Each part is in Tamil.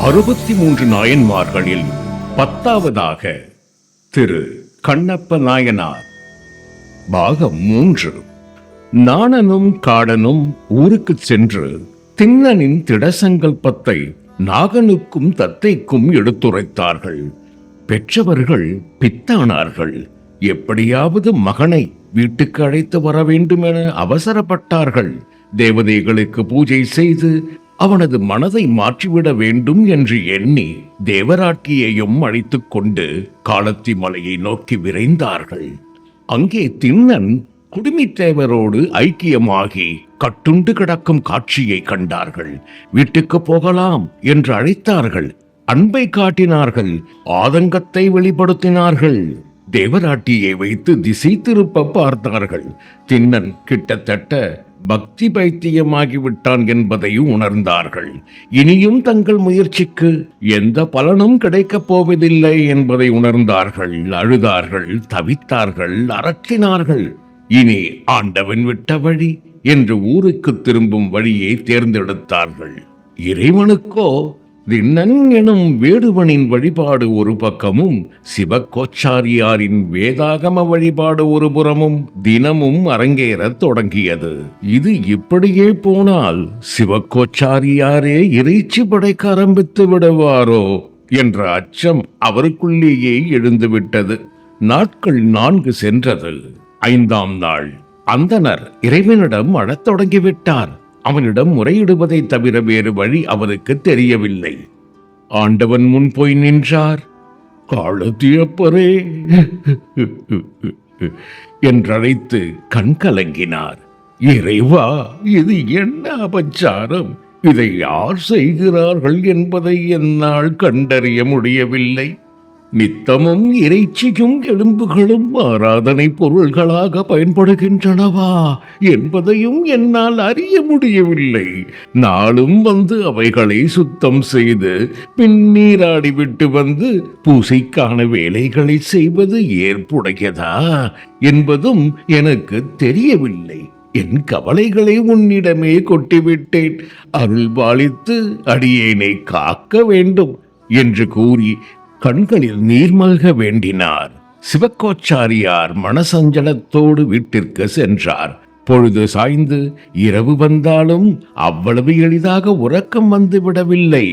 63 நாயன்மார்களில் 10ஆவதாக திரு கண்ணப்ப நாயனார். பாகம் 3. நாணனும் காடனும் ஊருக்குச் சென்று திண்ணனின் திடசங்கல்பத்தை நாகனுக்கும் தத்தைக்கும் எடுத்துரைத்தார்கள். பெற்றவர்கள் பித்தானார்கள். எப்படியாவது மகனை வீட்டுக்கு அழைத்து வர வேண்டும் என அவசரப்பட்டார்கள். தேவதைகளுக்கு பூஜை செய்து அவனது மனதை மாற்றிவிட வேண்டும் என்று எண்ணி தேவராட்டியையும் அழைத்துக் கொண்டு காலத்தி மலையை நோக்கி விரைந்தார்கள். அங்கே திண்ணன் குடுமித்தேவரோடு ஐக்கியமாகி கட்டுண்டு கிடக்கும் காட்சியை கண்டார்கள். வீட்டுக்கு போகலாம் என்று அழைத்தார்கள். அன்பை காட்டினார்கள். ஆதங்கத்தை வெளிப்படுத்தினார்கள். தேவராட்டியை வைத்து திசை திருப்ப பார்த்தார்கள். திண்ணன் கிட்டத்தட்ட பக்தி பைத்தியமாகிவிட்டான் என்பதையும் உணர்ந்தார்கள். இனியும் தங்கள் முயற்சிக்கு எந்த பலனும் கிடைக்கப் போவதில்லை என்பதை உணர்ந்தார்கள். அழுதார்கள், தவித்தார்கள், அரற்றினார்கள். இனி ஆண்டவன் விட்ட வழி என்று ஊருக்கு திரும்பும் வழியை தேர்ந்தெடுத்தார்கள். இறைவனுக்கோ திண்ணன் எனும் வேடுவனின் வழிபாடு ஒரு பக்கமும் சிவகோச்சாரியாரின் வேதாகம வழிபாடு ஒரு புறமும் தினமும் அரங்கேறத் தொடங்கியது. இது இப்படியே போனால் சிவகோச்சாரியாரே இறைச்சி படைக்க ஆரம்பித்து விடுவாரோ என்ற அச்சம் அவருக்குள்ளேயே எழுந்துவிட்டது. நாட்கள் 4 சென்றது. 5ஆம் நாள் அந்தணர் இறைவனிடம் அழத் தொடங்கிவிட்டார். அவனிடம் முறையிடுவதை தவிர வேறு வழி அவருக்கு தெரியவில்லை. ஆண்டவன் முன் போய் நின்றார். காலத்தியப்பரே என்றழைத்து கண்கலங்கினார். இறைவா, இது என்ன அபச்சாரம்? இதை யார் செய்கிறார்கள் என்பதை என்னால் கண்டறிய முடியவில்லை. நித்தமும் இறைச்சியும் எலும்புகளும் ஆராதனை பொருள்களாக பயன்படுகின்றனவா என்பதையும் என்னால் அறிய முடியவில்லை. நாளும் வந்து அவைகளை சுத்தம் செய்து பின் நீராடிவிட்டு வந்து பூசைக்கான வேலைகளை செய்வது ஏற்புடையதா என்பதும் எனக்கு தெரியவில்லை. என் கவலைகளை உன்னிடமே கொட்டிவிட்டேன். அருள் பாலித்து அடியேனை காக்க வேண்டும் என்று கூறி கண்களில் நீர்மல்க வேண்டினார். சிவகோச்சாரியார் மனசஞ்சலத்தோடு வீட்டிற்கு சென்றார். பொழுது சாய்ந்து இரவு வந்தாலும் அவ்வளவு எளிதாக உறக்கம் வந்து விடவில்லை.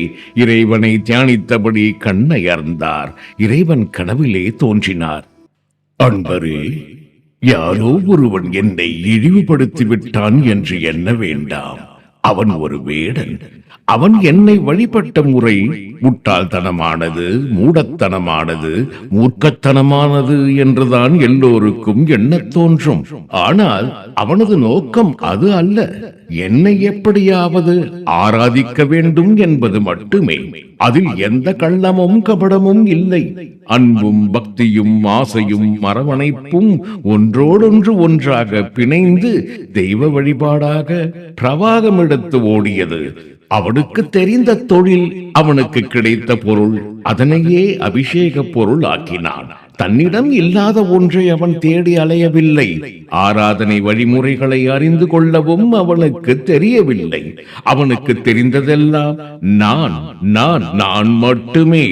இறைவனை தியானித்தபடி கண்ணயர்ந்தார். இறைவன் கனவிலே தோன்றினார். அன்பரே, யாரோ ஒருவன் என்னை இழிவுபடுத்தி விட்டான் என்று எண்ண வேண்டாம். அவன் ஒரு வேடன். அவன் என்னை வழிபட்ட முறை முட்டாள்தனமானது, மூடத்தனமானது, மூர்க்கத்தனமானது என்றுதான் எல்லோருக்கும் எண்ணத் தோன்றும். ஆனால் அவனது நோக்கம் அது அல்ல. என்னை எப்படியாவது ஆராதிக்க வேண்டும் என்பது மட்டுமே. அதில் எந்த கள்ளமும் கபடமும் இல்லை. அன்பும் பக்தியும் ஆசையும் அரவணைப்பும் ஒன்றோடொன்று ஒன்றாக பிணைந்து தெய்வ வழிபாடாக பிரவாகம் எடுத்து ஓடியது. அவனுக்கு தெரிந்த தொழில், அவனுக்கு கிடைத்த பொருள், அதனையே அபிஷேக பொருள் ஆக்கினான். தன்னிடம் இல்லாத ஒன்றை அவன் தேடி அலையவில்லை. ஆராதனை வழிமுறைகளை அறிந்து கொள்ளவும் அவனுக்கு தெரியவில்லை. அவனுக்கு தெரிந்ததெல்லாம் நான் நான் நான் மட்டுமே.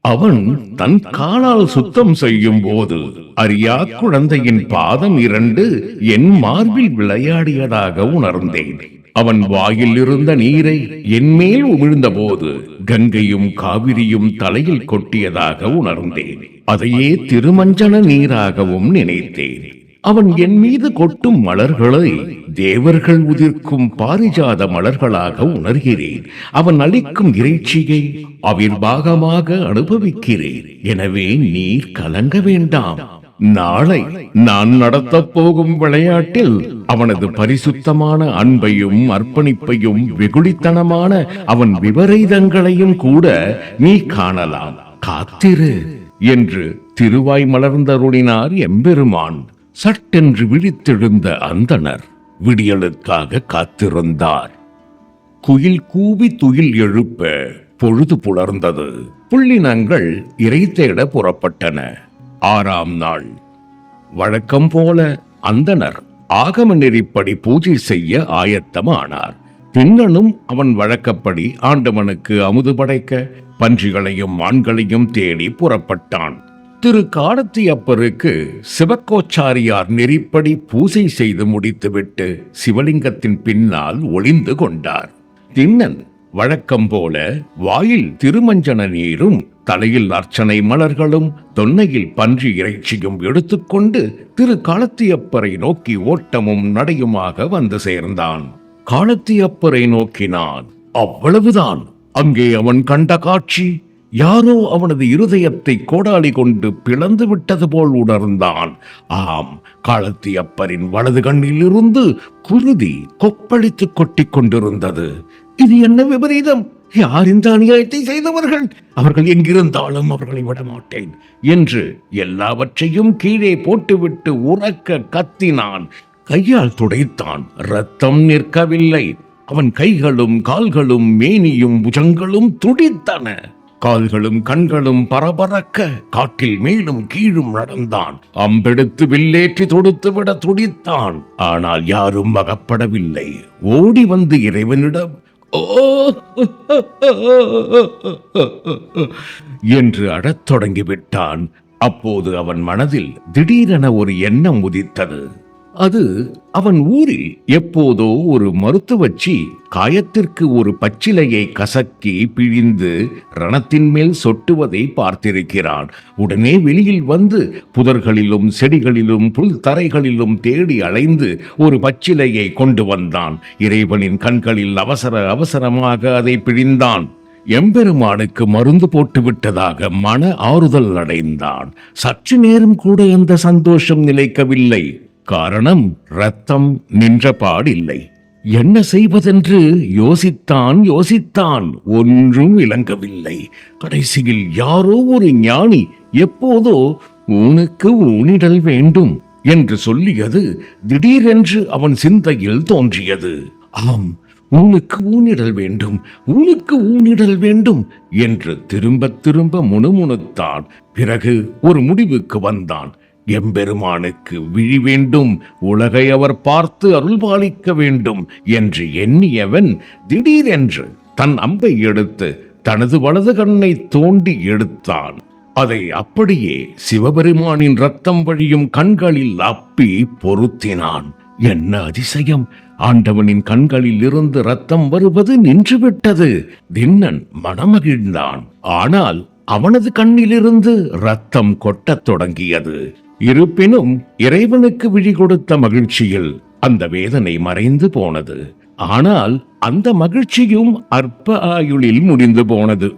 அவன் தன் காலால் சுத்தம் செய்யும் போது அறியா குழந்தையின் பாதம் 2 என் மார்பில் விளையாடியதாக உணர்ந்தேன். அவன் வாயில் இருந்த நீரை என்மேல் உமிழ்ந்த போது கங்கையும் காவிரியும் தலையில் கொட்டியதாக உணர்ந்தேன். அதையே திருமஞ்சன நீராகவும் நினைத்தேன். அவன் என் மீது கொட்டும் மலர்களை தேவர்கள் உதிர்க்கும் பாரிஜாத மலர்களாக உணர்கிறேன். அவன் அளிக்கும் இறைச்சியை அவிர்வாகமாக அனுபவிக்கிறேன். எனவே நீர் கலங்க வேண்டாம். நாளை நான் நடத்தப் போகும் விளையாட்டில் அவனது பரிசுத்தமான அன்பையும் அர்ப்பணிப்பையும் வெகுளித்தனமான அவன் விபரீதங்களையும் கூட நீ காணலாம். காத்திரு என்று திருவாய் மலர்ந்தருளினார் எம்பெருமான். சட்டென்று விழித்தெழுந்த அந்தணர் விடியலுக்காக காத்திருந்தார். குயில் கூவி துயில் எழுப்ப பொழுது புலர்ந்தது. புள்ளினங்கள் இறை தேட புறப்பட்டன. 6ஆம் நாள் வழக்கம் போல அந்தணர் ஆகம நெறிப்படி பூஜை செய்ய ஆயத்தமானார். திண்ணனும் அவன் வழக்கப்படி ஆண்டவனுக்கு அமுது படைக்க பன்றிகளையும் மான்களையும் தேடி புறப்பட்டான். திரு காலத்தியப்பருக்கு சிவக்கோச்சாரியார் நெறிப்படி பூசை செய்து முடித்துவிட்டு சிவலிங்கத்தின் பின்னால் ஒளிந்து கொண்டார். திண்ணன் வழக்கம் போல வாயில் திருமஞ்சன நீரும் தலையில் அர்ச்சனை மலர்களும் தொன்னையில் பன்றி இறைச்சியும் எடுத்துக்கொண்டு திரு காலத்தியப்பரை நோக்கி ஓட்டமும் நடையுமாக வந்து சேர்ந்தான். காலத்தியப்பரை நோக்கினான். அவ்வளவுதான். அங்கே அவன் கண்ட காட்சி யாரோ அவனது இருதயத்தை கோடாலி கொண்டு பிளந்து விட்டது போல் உணர்ந்தான். ஆம், காலத்தியப்பரின் வலது கண்ணில் இருந்து குருதி கொப்பளித்து கொட்டிக் கொண்டிருந்தது. இது என்ன விபரீதம்? யார் இந்த அநியாயத்தை செய்தவர்கள்? அவர்கள் எங்கிருந்தாலும் அவர்களை விடமாட்டேன் என்று எல்லாவற்றையும் கீழே போட்டுவிட்டு உறக்க கத்தினான். கையால் துடைத்தான். ரத்தம் நிற்கவில்லை. அவன் கைகளும் கால்களும் மேனியும் புஜங்களும் துடித்தன. கால்களும் கண்களும் பரபரக்க காட்டில் மேலும் கீழும் நடந்தான். அம்பெடுத்து வில்லேற்றி தொடுத்து விட துடித்தான். ஆனால் யாரும் அகப்படவில்லை. ஓடி வந்து இறைவனிடம் என்று அழத் தொடங்கிவிட்டான். அப்போது அவன் மனதில் திடீரென ஒரு எண்ணம் உதித்தது. அது அவன் ஊரில் எப்போதோ ஒரு மருத்துவச்சி காயத்திற்கு ஒரு பச்சிலையை கசக்கி பிழிந்து ரணத்தின் மேல் சொட்டுவதை பார்த்திருக்கிறான். உடனே வெளியில் வந்து புதர்களிலும் செடிகளிலும் புல் தரைகளிலும் தேடி அலைந்து ஒரு பச்சிலையை கொண்டு வந்தான். இறைவனின் கண்களில் அவசரமாக அதை பிழிந்தான். எம்பெருமானுக்கு மருந்து போட்டு விட்டதாக மன ஆறுதல் அடைந்தான். சற்று நேரம் கூட அந்த சந்தோஷம் நிலைக்கவில்லை. காரணம், ரத்தம் நின்ற பாடில்லை. என்ன செய்வதென்று யோசித்தான். ஒன்றும் விளங்கவில்லை. கடைசியில் யாரோ ஒரு ஞானி எப்போதோ ஊனுக்கு ஊனிடல் வேண்டும் என்று சொல்லியது திடீரென்று அவன் சிந்தையில் தோன்றியது. ஆம், ஊனுக்கு ஊனிடல் வேண்டும், ஊனுக்கு ஊனிடல் வேண்டும் என்று திரும்ப முணுமுணுத்தான். பிறகு ஒரு முடிவுக்கு வந்தான். எம்பெருமானுக்கு விழி வேண்டும், உலகை அவர் பார்த்து அருள்பாலிக்க வேண்டும் என்று எண்ணியவன் திடீரென்று தன் அம்பை எடுத்து தனது வலது கண்ணை தோண்டி எடுத்தான். அதை அப்படியே சிவபெருமானின் ரத்தம் வழியும் கண்களில் அப்பி பொருத்தினான். என்ன அதிசயம்! ஆண்டவனின் கண்களில் இருந்து ரத்தம் வருவது நின்றுவிட்டது. திண்ணன் மனமகிழ்ந்தான். ஆனால் அவனது கண்ணிலிருந்து ரத்தம் கொட்டத் தொடங்கியது. இருப்பினும் இறைவனுக்கு விழி கொடுத்த மகிழ்ச்சியில் அந்த வேதனை மறைந்து போனது. ஆனால் அந்த மகிழ்ச்சியும் அற்ப ஆயுளில் முடிந்து போனது.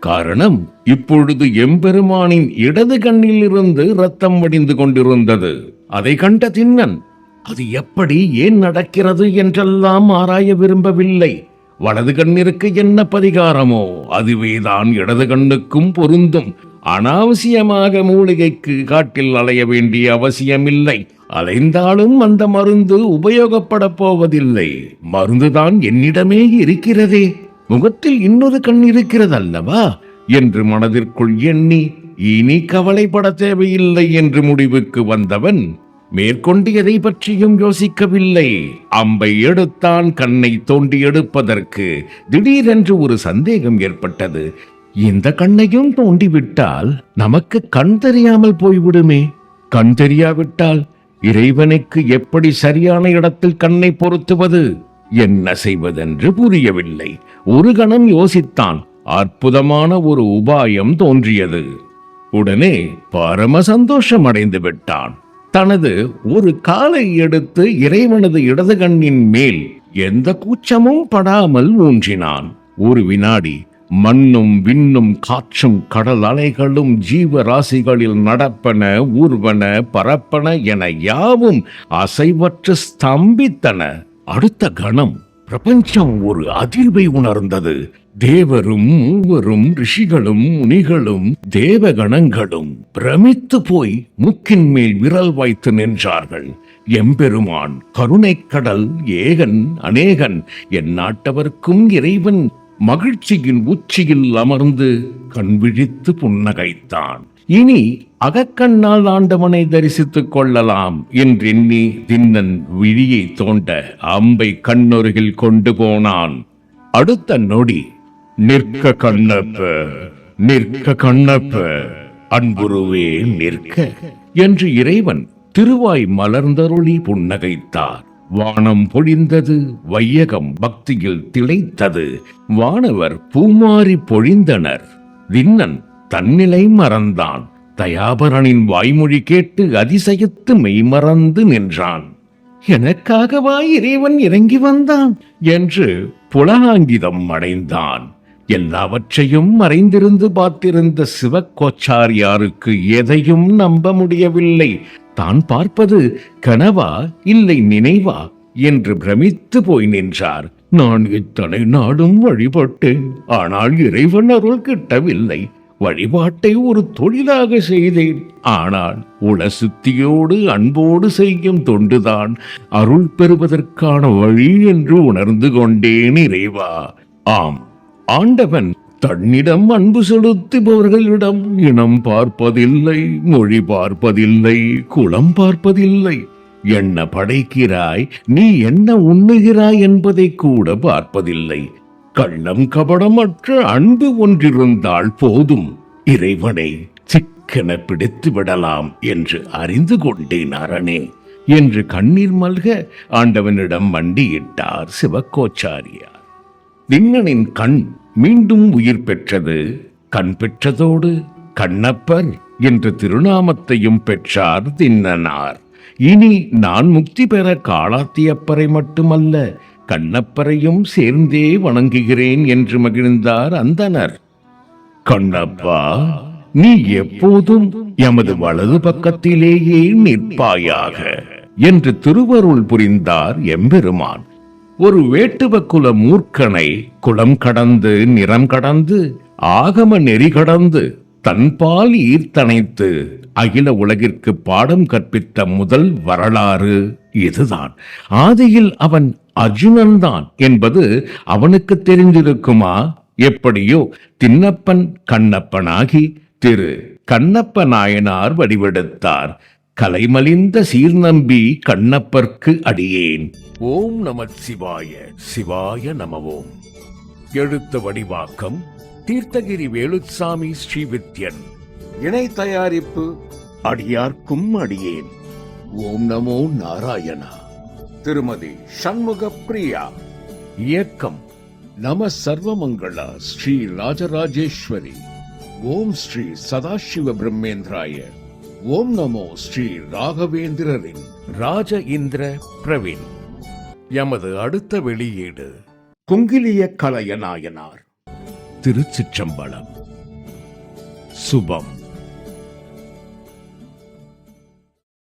காரணம், இப்பொழுது எம்பெருமானின் இடது கண்ணில் இருந்து ரத்தம் வடிந்து கொண்டிருந்தது. அதை கண்ட திண்ணன் அது எப்படி, ஏன் நடக்கிறது என்றெல்லாம் ஆராய விரும்பவில்லை. வலது கண்ணிற்கு என்ன பரிகாரமோ அதுவேதான் இடது கண்ணுக்கும் பொருந்தும். அனாவசியமாக மூலிகைக்கு காட்டில் அலைய வேண்டிய அவசியமில்லை. அலைந்தாலும் அந்த மருந்து உபயோகப்பட போவதில்லை. மருந்துதான் என்னிடமே இருக்கிறதே, முகத்தில் இன்னொரு கண் இருக்கிறதல்லவா என்று மனதிற்குள் எண்ணி இனி கவலைப்பட தேவையில்லை என்று முடிவுக்கு வந்தவன் மேற்கொண்டு எதை பற்றியும் யோசிக்கவில்லை. அம்பை எடுத்தான். கண்ணை தோண்டி எடுப்பதற்கு திடீரென்று ஒரு சந்தேகம் ஏற்பட்டது. இந்த கண்ணையும் தோண்டிவிட்டால் நமக்கு கண் தெரியாமல் போய்விடுமே. கண் தெரியாவிட்டால் இறைவனுக்கு எப்படி சரியான இடத்தில் கண்ணை பொருத்துவது? என்ன செய்வதென்று புரியவில்லை. ஒரு கணம் யோசித்தான். அற்புதமான ஒரு உபாயம் தோன்றியது. உடனே பரம சந்தோஷம் அடைந்து விட்டான். தனது ஒரு காலை எடுத்து இறைவனது இடது கண்ணின் மேல் எந்த கூச்சமும் படாமல் ஊன்றினான். ஒரு வினாடி மண்ணும் விண்ணும் காற்றும் கடல் அலைகளும் ஜீவராசிகளில் நடப்பன, ஊர்வன, பரப்பன என யாவும் அசைவற்று ஸ்தம்பித்தன. அடுத்த கணம் பிரபஞ்சம் ஒரு அதிர்வை உணர்ந்தது. தேவரும் மூவரும் ரிஷிகளும் முனிகளும் தேவகணங்களும் பிரமித்து போய் முக்கின் மேல் விரல் வைத்து நின்றார்கள். எம்பெருமான் கருணைக்கடல் ஏகன் அநேகன், என் நாட்டவர்க்கும் இறைவன் மகிழ்ச்சியின் உச்சியில் அமர்ந்து கண்விழித்து புன்னகைத்தான். இனி அகக்கண்ணால் ஆண்டவனை தரிசித்துக் கொள்ளலாம் என்றெண்ணி திண்ணன் விழியை தோண்ட அம்பை கண்ணொருகில் கொண்டு போனான். அடுத்த நொடி, நிற்க கண்ணப்ப, நிற்க கண்ணப்ப, அன்புருவே நிற்க என்று இறைவன் திருவாய் மலர்ந்தருளி புன்னகைத்தார். வானம் பொழிந்தது, வையகம் பக்தியில் திளைத்தது. வானவர் பூமாரி பொழிந்தனர். திண்ணன் தன்னிலை மறந்தான். தயாபரனின் வாய்மொழி கேட்டு அதிசயத்து மெய்மறந்து நின்றான். எனக்காகவா இறைவன் இறங்கி வந்தான் என்று புலகாங்கிதம் அடைந்தான். எல்லாவற்றையும் மறைந்திருந்து பார்த்திருந்த சிவகோச்சாரியாருக்கு எதையும் நம்ப முடியவில்லை. தான் பார்ப்பது கனவா இல்லை நினைவா என்று பிரமித்து போய் நின்றார். நான் இத்தனை நாடும் வழிபட்டேன், ஆனால் இறைவன் அருள் கிட்டவில்லை. வழிபாட்டை ஒரு தொழிலாக செய்தேன், ஆனால் உளசுத்தியோடு அன்போடு செய்யும் தொண்டுதான் அருள் பெறுவதற்கான வழி என்று உணர்ந்து கொண்டேன் இறைவா. ஆம், ஆண்டவன் தன்னிடம் அன்பு செலுத்துபவர்களிடம் இனம் பார்ப்பதில்லை, மொழி பார்ப்பதில்லை, குலம் பார்ப்பதில்லை. என்ன படைக்கிறாய், நீ என்ன உண்ணுகிறாய் என்பதை கூட பார்ப்பதில்லை. கள்ளம் கபடமற்ற அன்பு ஒன்றிருந்தால் போதும், இறைவனை சிக்கென பிடித்து விடலாம் என்று அறிந்து கொண்டேன் அரணே என்று கண்ணீர் மல்க ஆண்டவனிடம் மண்டியிட்டார் சிவகோச்சாரியார். திண்ணனின் கண் மீண்டும் உயிர் பெற்றது. கண் பெற்றதோடு கண்ணப்பர் என்ற திருநாமத்தையும் பெற்றார் திண்ணனார். இனி நான் முக்தி பெற காளாத்தியப்பரை மட்டுமல்ல, கண்ணப்பரையும் சேர்ந்தே வணங்குகிறேன் என்று மகிழ்ந்தார் அந்தனர். கண்ணப்பா, நீ எப்போதும் எமது வலது பக்கத்திலேயே நிற்பாயாக என்று திருவருள் புரிந்தார் எம்பெருமான். ஒரு வேட்டுவ குல மூர்க்கனை குலம் கடந்து நிறம் கடந்து ஆகம நெறி கடந்து தன்பால் ஈர்த்தணைத்து அகில உலகிற்கு பாடம் கற்பித்த முதல் வரலாறு இதுதான். ஆதியில் அவன் அர்ஜுனன்தான் என்பது அவனுக்கு தெரிந்திருக்குமா? எப்படியோ திண்ணப்பன் கண்ணப்பனாகி திரு கண்ணப்ப நாயனார் வடிவெடுத்தார். கலைமலிந்த சீர்நம்பி கண்ணப்பர்க்கு அடியேன். ஓம் நம சிவாய, சிவாய நமவோம். எழுத்து வடிவாக்கம் தீர்த்தகிரி வேலுச்சாமி ஸ்ரீவித்யன். இணை தயாரிப்பு அடியார்க்கும் அடியேன். ஓம் நமோ நாராயணா. திருமதி சண்முக பிரியா. இயக்கம் நம சர்வமங்களா ஸ்ரீ ராஜராஜேஸ்வரி. ஓம் ஸ்ரீ சதாசிவ பிரம்மேந்திராய. ஓம் நமோ ஸ்ரீ ராகவேந்திரரின் ராஜ இந்திர பிரவீன். எமது அடுத்த வெளியீடு குங்கிலிய கலைய நாயனார். திருச்சிற்றம்பலம். சுபம்.